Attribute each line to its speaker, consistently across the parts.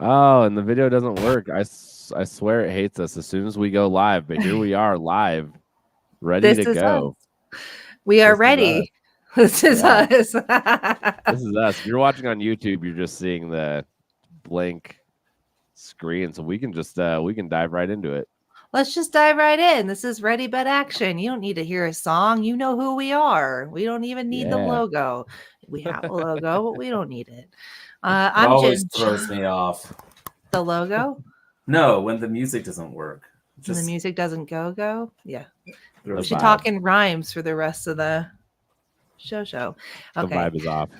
Speaker 1: Oh, and the video doesn't work. I swear it hates us as soon as we go live, but here we are live, ready
Speaker 2: This
Speaker 1: to
Speaker 2: is us.
Speaker 1: go.
Speaker 2: We are
Speaker 1: This is us.
Speaker 2: ready. This is
Speaker 1: Yeah,
Speaker 2: us.
Speaker 1: this is us. If you're watching on YouTube, you're just seeing the blank screen, so we can dive right into it.
Speaker 2: Let's just dive right in. This is Ready Bet Action. You don't need to hear a song. You know who we are. We don't even need the
Speaker 1: Yeah.
Speaker 2: logo. We have a logo, but we don't need it.
Speaker 3: It
Speaker 2: I'm
Speaker 3: always
Speaker 2: Jen.
Speaker 3: throws me off.
Speaker 2: The logo
Speaker 3: No, when the music doesn't work.
Speaker 2: and the
Speaker 3: Just
Speaker 2: music doesn't go. Yeah. We
Speaker 1: The
Speaker 3: throws
Speaker 2: should
Speaker 3: me
Speaker 1: vibe.
Speaker 2: talk in rhymes for the rest of the show.
Speaker 1: The
Speaker 2: Okay.
Speaker 1: vibe is off.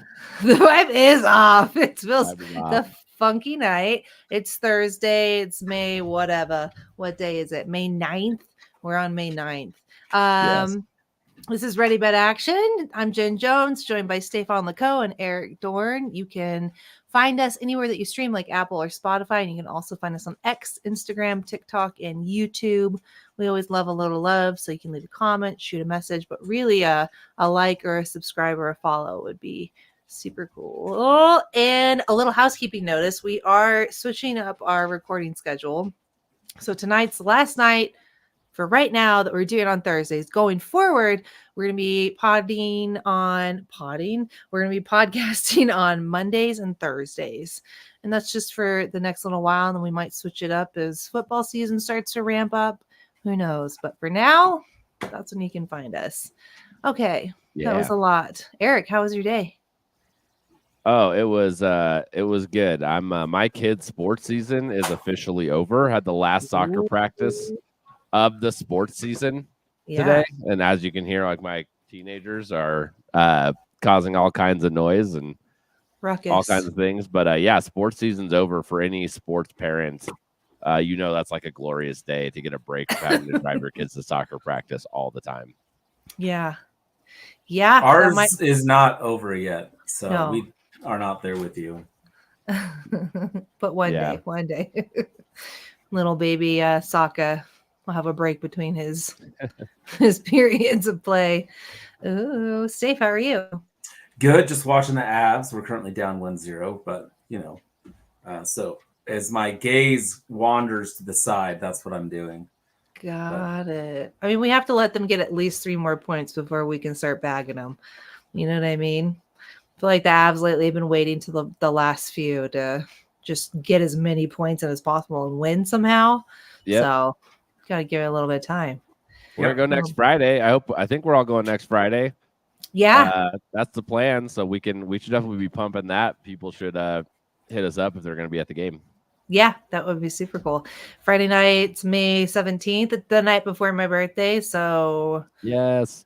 Speaker 2: The vibe is off. It feels
Speaker 1: Vibe is
Speaker 2: the
Speaker 1: off.
Speaker 2: funky night. It's Thursday. It's May, whatever. What day is it? May 9th. We're on May 9th.
Speaker 1: Yes.
Speaker 2: This is Ready Bet Action. I'm Jen Jones, joined by Stefan Laco and Eric Dorn. You can find us anywhere that you stream, like Apple or Spotify, and you can also find us on X, Instagram, TikTok, and YouTube. We always love a little love, so you can leave a comment, shoot a message, but really a like or a subscribe or a follow would be super cool. And a little housekeeping notice, we are switching up our recording schedule. So tonight's the last night for right now that we're doing on Thursdays. Going forward, we're going to be We're going to be podcasting on Mondays and Thursdays. And that's just for the next little while. And then we might switch it up as football season starts to ramp up. Who knows? But for now, that's when you can find us. Okay.
Speaker 1: Yeah.
Speaker 2: That was a lot. Eric, how was your day?
Speaker 1: Oh, it was good. I'm my kids' sports season is officially over. Had the last soccer practice of the sports season today, and as you can hear, like my teenagers are causing all kinds of noise and
Speaker 2: Ruckus.
Speaker 1: all kinds of things. But yeah, sports season's over for any sports parents. That's like a glorious day to get a break from having to drive your kids to soccer practice all the time.
Speaker 2: Yeah. Yeah.
Speaker 3: ours is not over yet, so
Speaker 2: No.
Speaker 3: we are not there with you.
Speaker 2: But one day. Little baby Sokka will have a break between his periods of play. Oh, Steve, how are you?
Speaker 3: Good, just watching the Avs. We're currently down 1-0, but so as my gaze wanders to the side, that's what I'm doing.
Speaker 2: Got it. I mean, we have to let them get at least 3 more points before we can start bagging them. You know what I mean? I feel like the Avs lately have been waiting to the last few to just get as many points as possible and win somehow.
Speaker 1: Yep.
Speaker 2: So gotta give it a little bit of time.
Speaker 1: We're gonna go next Friday. I think we're all going next Friday.
Speaker 2: Yeah.
Speaker 1: That's the plan. So we should definitely be pumping that. People should hit us up if they're gonna be at the game.
Speaker 2: Yeah, that would be super cool. Friday night, May 17th, the night before my birthday. So
Speaker 1: yes.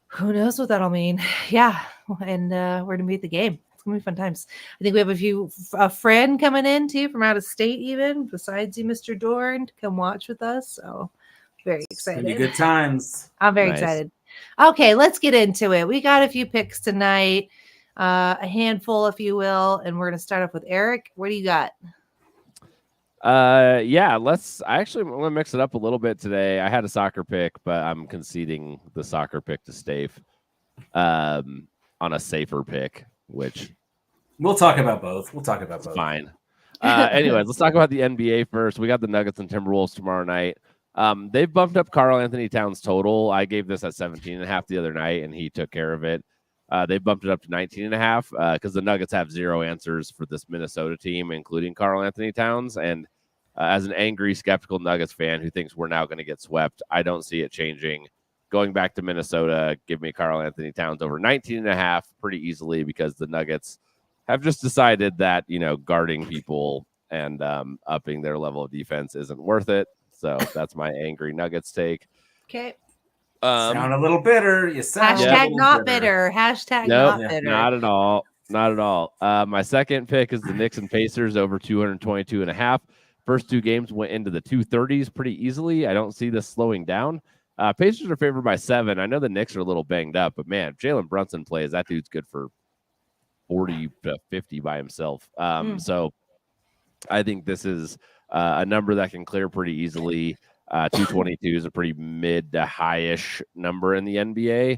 Speaker 2: Who knows what that'll mean? Yeah. And we're gonna be at the game. It's gonna be fun times. I think we have a friend coming in too from out of state, even besides you, Mr. Dorn, to come watch with us. So very excited.
Speaker 3: It's good times.
Speaker 2: I'm very excited. Okay, let's get into it. We got a few picks tonight, a handful, if you will, and we're gonna start off with Eric. What do you got?
Speaker 1: Yeah, I'm gonna mix it up a little bit today. I had a soccer pick, but I'm conceding the soccer pick to Stave on a safer pick, which
Speaker 3: we'll talk about both.
Speaker 1: Fine. Anyways, let's talk about the NBA first. We got the Nuggets and Timberwolves tomorrow night. They've bumped up Karl-Anthony Towns total. I gave this at 17.5 the other night, and he took care of it. They bumped it up to 19.5 because the Nuggets have 0 answers for this Minnesota team, including Karl-Anthony Towns. And as an angry, skeptical Nuggets fan who thinks we're now going to get swept, I don't see it changing. Going back to Minnesota, give me Karl-Anthony Towns over 19.5 pretty easily because the Nuggets have just decided that, guarding people and upping their level of defense isn't worth it. So that's my angry Nuggets take.
Speaker 2: Okay.
Speaker 3: Sound a little bitter. You sound
Speaker 2: hashtag not bitter. Hashtag not bitter.
Speaker 1: Not at all. Not at all. My second pick is the Knicks and Pacers over 222.5. First 2 games went into the 230s pretty easily. I don't see this slowing down. Pacers are favored by 7. I know the Knicks are a little banged up, but man, if Jalen Brunson plays, that dude's good for 40 to 50 by himself. So I think this is a number that can clear pretty easily. 222 is a pretty mid to high-ish number in the NBA,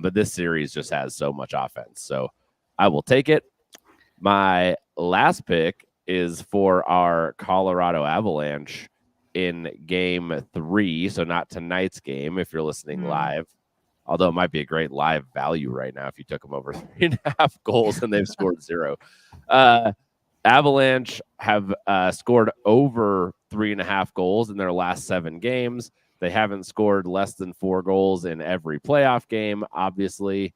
Speaker 1: but this series just has so much offense. So I will take it. My last pick is for our Colorado Avalanche in game 3. So not tonight's game if you're listening live, although it might be a great live value right now if you took them over 3.5 goals and they've scored 0. Avalanche have scored over 3.5 goals in their last 7 games. They haven't scored less than 4 goals in every playoff game, obviously.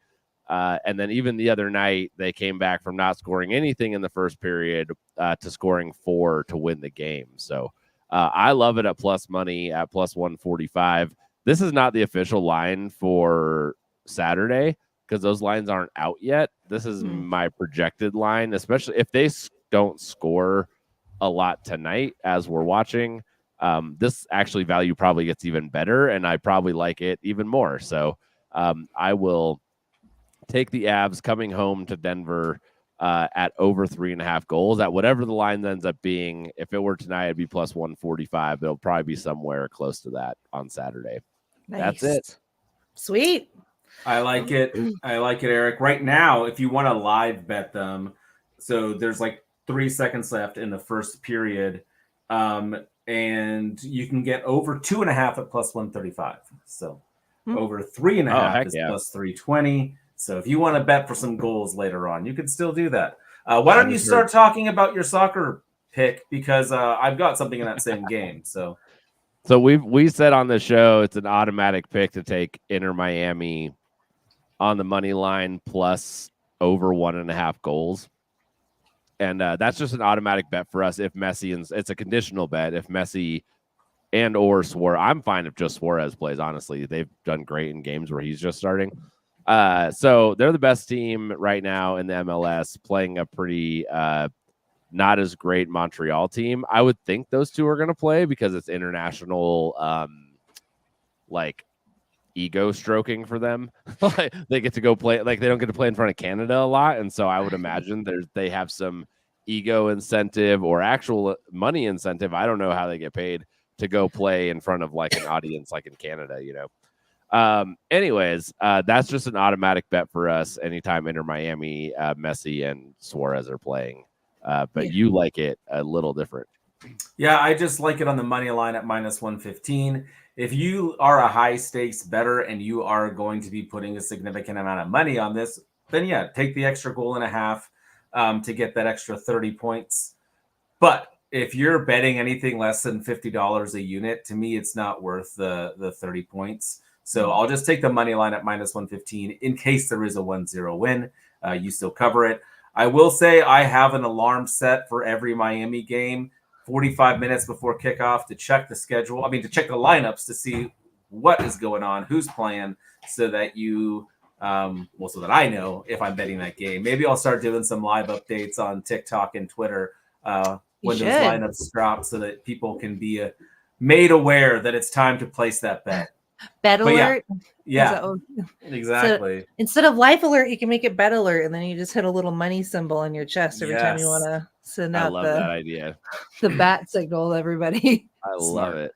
Speaker 1: And then even the other night, they came back from not scoring anything in the first period to scoring 4 to win the game. So I love it at plus money at plus 145. This is not the official line for Saturday because those lines aren't out yet. This is my projected line, especially if they don't score a lot tonight as we're watching. This actually value probably gets even better, and I probably like it even more. So I will take the Avs coming home to Denver at over 3.5 goals at whatever the line ends up being. If it were tonight, it'd be plus 145. It'll probably be somewhere close to that on Saturday.
Speaker 2: Nice.
Speaker 1: That's it.
Speaker 2: Sweet.
Speaker 3: I like it. I like it, Eric. Right now, if you want to live bet them, so there's like 3 seconds left in the first period, and you can get over 2.5 at plus 135. So over 3.5 is plus 320. So if you want to bet for some goals later on, you can still do that. Why don't you start talking about your soccer pick? Because I've got something in that same game. So
Speaker 1: we said on the show it's an automatic pick to take Inter Miami on the money line plus over 1.5 goals. And that's just an automatic bet for us if Messi, and it's a conditional bet, if Messi and or Suarez. I'm fine if just Suarez plays, honestly. They've done great in games where he's just starting. So they're the best team right now in the MLS, playing a pretty not as great Montreal team. I would think those two are going to play because it's international, like ego stroking for them. They get to go play, like they don't get to play in front of Canada a lot. And so I would imagine they have some ego incentive or actual money incentive. I don't know how they get paid to go play in front of like an audience, like in Canada, you know? Anyways, that's just an automatic bet for us anytime Inter Miami, Messi and Suarez are playing. But you like it a little different.
Speaker 3: Yeah, I just like it on the money line at minus 115. If you are a high stakes bettor and you are going to be putting a significant amount of money on this, then yeah, take the extra goal and a half to get that extra 30 points. But if you're betting anything less than $50 a unit, to me, it's not worth the 30 points. So I'll just take the money line at minus 115 in case there is a 1-0 win. You still cover it. I will say I have an alarm set for every Miami game 45 minutes before kickoff to check the schedule. I mean, to check the lineups to see what is going on, who's playing, so that you, so that I know if I'm betting that game. Maybe I'll start doing some live updates on TikTok and Twitter when those lineups drop so that people can be made aware that it's time to place that bet.
Speaker 2: Bet alert.
Speaker 3: Yeah, exactly.
Speaker 2: So instead of life alert, you can make it bet alert, and then you just hit a little money symbol on your chest every time you want to send out
Speaker 1: that idea.
Speaker 2: The bat signal to everybody.
Speaker 1: I love it.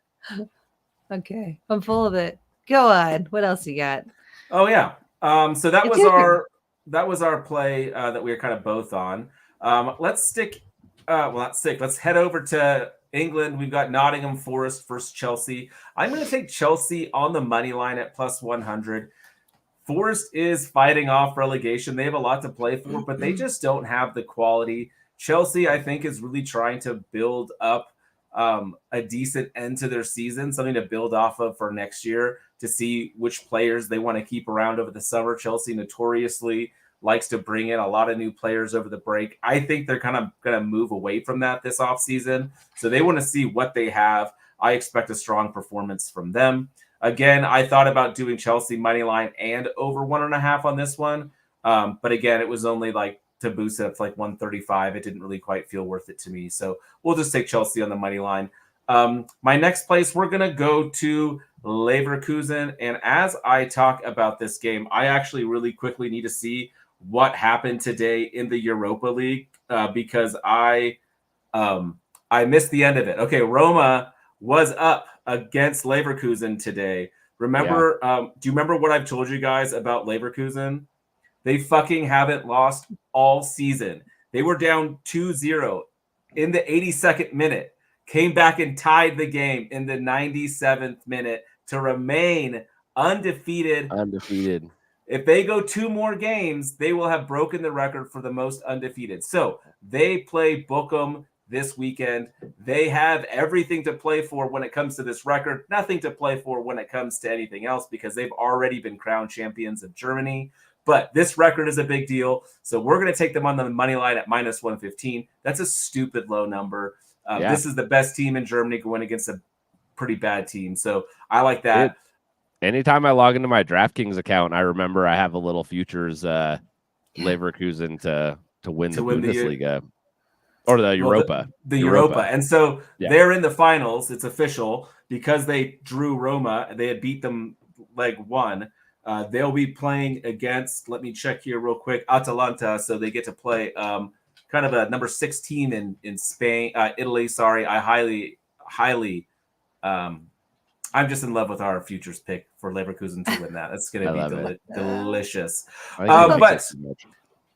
Speaker 2: Okay, I'm full of it. Go on. What else you got?
Speaker 3: Oh yeah. So that was our play that we were kind of both on. Let's Let's head over to England. We've got Nottingham Forest versus Chelsea. I'm going to take Chelsea on the money line at plus 100. Forest is fighting off relegation. They have a lot to play for, but they just don't have the quality. Chelsea, I think, is really trying to build up a decent end to their season, something to build off of for next year to see which players they want to keep around over the summer. Chelsea notoriously likes to bring in a lot of new players over the break. I think they're kind of going to move away from that this offseason. So they want to see what they have. I expect a strong performance from them. Again, I thought about doing Chelsea money line and over 1.5 on this one. But again, it was only like to boost it up to like 135. It didn't really quite feel worth it to me. So we'll just take Chelsea on the money line. My next place, we're going to go to Leverkusen. And as I talk about this game, I actually really quickly need to see what happened today in the Europa League because I missed the end of it. Okay, Roma was up against Leverkusen today. Remember, do you remember what I've told you guys about Leverkusen? They fucking haven't lost all season. They were down 2-0 in the 82nd minute, came back and tied the game in the 97th minute to remain undefeated.
Speaker 1: Undefeated.
Speaker 3: If they go 2 more games, they will have broken the record for the most undefeated. So they play Bochum this weekend. They have everything to play for when it comes to this record, nothing to play for when it comes to anything else because they've already been crowned champions of Germany. But this record is a big deal. So we're going to take them on the money line at minus 115. That's a stupid low number. This is the best team in Germany going against a pretty bad team. So I like that.
Speaker 1: Anytime I log into my DraftKings account, I remember I have a little futures Leverkusen to win the Bundesliga or the Europa.
Speaker 3: The Europa. And so they're in the finals. It's official because they drew Roma. They had beat them leg 1. They'll be playing against, let me check here real quick, Atalanta. So they get to play kind of a number 6 team in Spain, Italy. Sorry, I highly I'm just in love with our futures pick for Leverkusen to win that. That's going to be delicious. But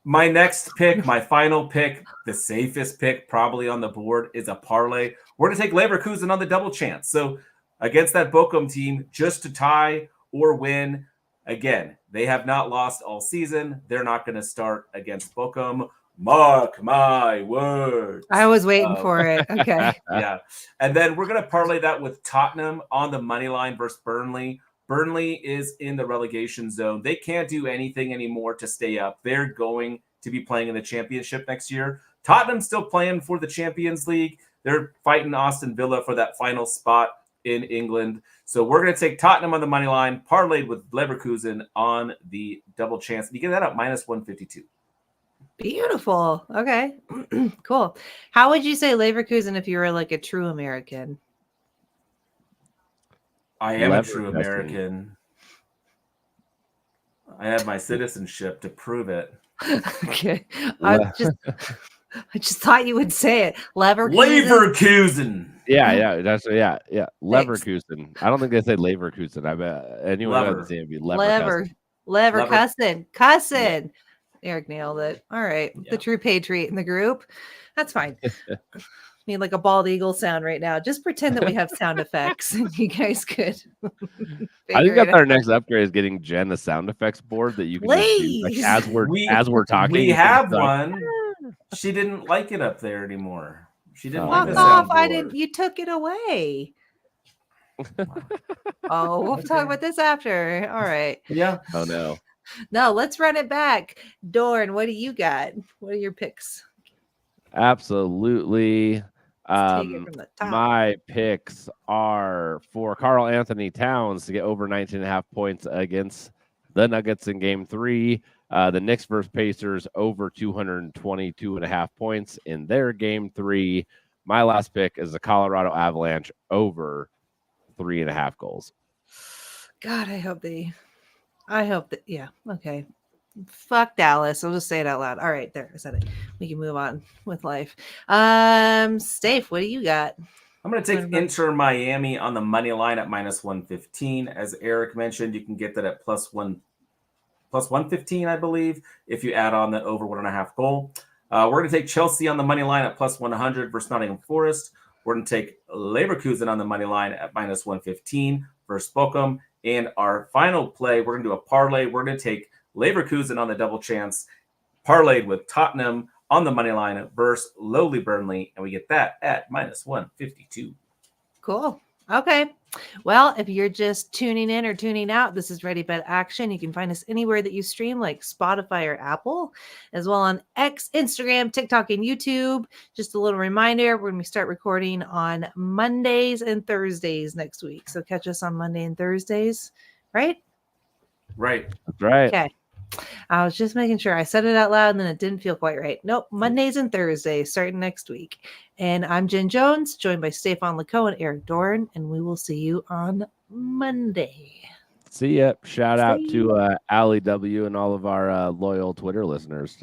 Speaker 3: my next pick, my final pick, the safest pick probably on the board is a parlay. We're going to take Leverkusen on the double chance. So against that Bochum team, just to tie or win. Again, they have not lost all season. They're not going to start against Bochum. Mark my words.
Speaker 2: I was waiting for it. Okay.
Speaker 3: Yeah. And then we're going to parlay that with Tottenham on the money line versus Burnley. Burnley is in the relegation zone. They can't do anything anymore to stay up. They're going to be playing in the championship next year. Tottenham's still playing for the Champions League. They're fighting Aston Villa for that final spot in England. So we're going to take Tottenham on the money line, parlayed with Leverkusen on the double chance. You get that at minus 152.
Speaker 2: Beautiful. Okay. Cool. How would you say Leverkusen if you were like a true American?
Speaker 3: I am a true American. I have my citizenship to prove it.
Speaker 2: Okay. I just thought you would say it.
Speaker 3: Leverkusen.
Speaker 1: Yeah. Leverkusen. I don't think they say Leverkusen. I bet anyone who doesn't say it'd be
Speaker 2: Leverkusen. Cussing. Eric nailed it. All right. Yeah. The true patriot in the group. That's fine. Need like a bald eagle sound right now. Just pretend that we have sound effects and you guys could.
Speaker 1: I think that's our next upgrade is getting Jen a sound effects board that you can use, like, as we're talking.
Speaker 3: We have one. She didn't like it up there anymore. She didn't like the
Speaker 2: sound
Speaker 3: board.
Speaker 2: I didn't. You took it away. Oh, we'll talk about this after. All right.
Speaker 3: Yeah.
Speaker 1: Oh no.
Speaker 2: No, let's run it back. Dorn, what do you got? What are your picks?
Speaker 1: Absolutely. My picks are for Karl Anthony Towns to get over 19.5 points against the Nuggets in game 3. The Knicks versus Pacers over 222.5 points in their game 3. My last pick is the Colorado Avalanche over 3.5 goals.
Speaker 2: God, I hope that, yeah, okay. Fuck Dallas. I'll just say it out loud. All right, there, I said it. We can move on with life. Staph, what do you got?
Speaker 3: I'm going to take Inter Miami on the money line at minus 115. As Eric mentioned, you can get that at plus 115, I believe, if you add on the over 1.5 goal. We're going to take Chelsea on the money line at plus 100 versus Nottingham Forest. We're going to take Leverkusen on the money line at minus 115 versus Bochum. And our final play, we're going to do a parlay. We're going to take Leverkusen on the double chance, parlayed with Tottenham on the money line versus lowly Burnley. And we get that at minus 152.
Speaker 2: Cool. Okay. Well, if you're just tuning in or tuning out, this is Ready Bet Action. You can find us anywhere that you stream, like Spotify or Apple, as well on X, Instagram, TikTok, and YouTube. Just a little reminder, we're going to start recording on Mondays and Thursdays next week. So catch us on Monday and Thursdays, right?
Speaker 3: Right.
Speaker 1: That's right.
Speaker 2: Okay. I was just making sure I said it out loud and then it didn't feel quite right. Nope. Mondays and Thursdays starting next week. And I'm Jen Jones, joined by Stefan Leco and Eric Dorn, and we will see you on Monday.
Speaker 1: See ya. Shout out to Allie W and all of our loyal Twitter listeners.